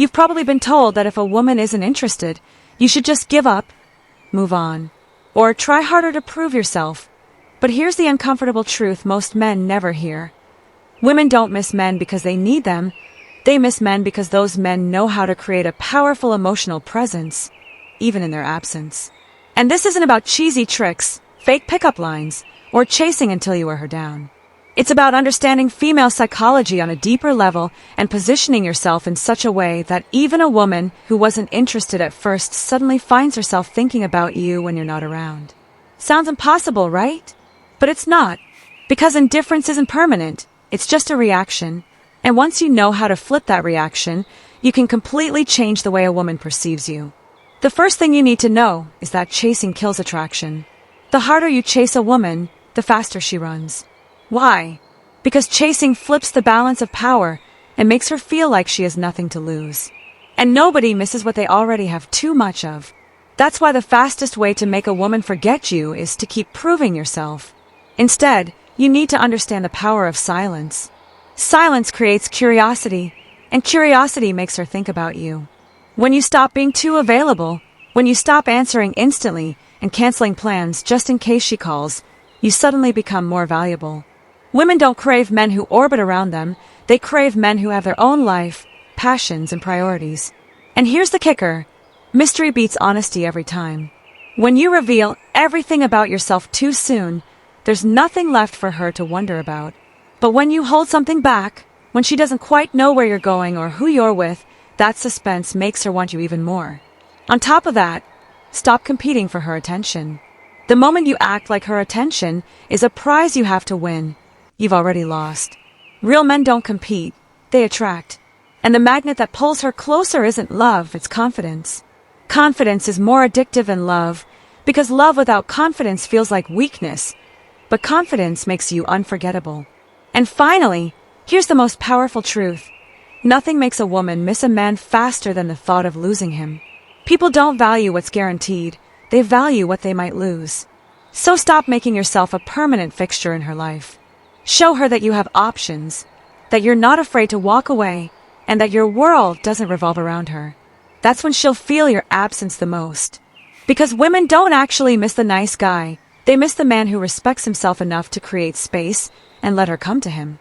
You've probably been told that if a woman isn't interested, you should just give up, move on, or try harder to prove yourself. But here's the uncomfortable truth most men never hear. Women don't miss men because they need them. They miss men because those men know how to create a powerful emotional presence, even in their absence. And this isn't about cheesy tricks, fake pickup lines, or chasing until you wear her down. It's about understanding female psychology on a deeper level and positioning yourself in such a way that even a woman who wasn't interested at first suddenly finds herself thinking about you when you're not around. Sounds impossible, right? But it's not, because indifference isn't permanent. It's just a reaction. And once you know how to flip that reaction, you can completely change the way a woman perceives you. The first thing you need to know is that chasing kills attraction. The harder you chase a woman, the faster she runs. Why? Because chasing flips the balance of power and makes her feel like she has nothing to lose. And nobody misses what they already have too much of. That's why the fastest way to make a woman forget you is to keep proving yourself. Instead, you need to understand the power of silence. Silence creates curiosity, and curiosity makes her think about you. When you stop being too available, when you stop answering instantly and canceling plans just in case she calls, you suddenly become more valuable. Women don't crave men who orbit around them. They crave men who have their own life, passions, and priorities. And here's the kicker. Mystery beats honesty every time. When you reveal everything about yourself too soon, there's nothing left for her to wonder about. But when you hold something back, when she doesn't quite know where you're going or who you're with, that suspense makes her want you even more. On top of that, stop competing for her attention. The moment you act like her attention is a prize you have to win, you've already lost. Real men don't compete, they attract. And the magnet that pulls her closer isn't love, it's confidence. Confidence is more addictive than love, because love without confidence feels like weakness, but confidence makes you unforgettable. And finally, here's the most powerful truth. Nothing makes a woman miss a man faster than the thought of losing him. People don't value what's guaranteed, they value what they might lose. So stop making yourself a permanent fixture in her life. Show her that you have options, that you're not afraid to walk away, and that your world doesn't revolve around her. That's when she'll feel your absence the most. Because women don't actually miss the nice guy, they miss the man who respects himself enough to create space and let her come to him.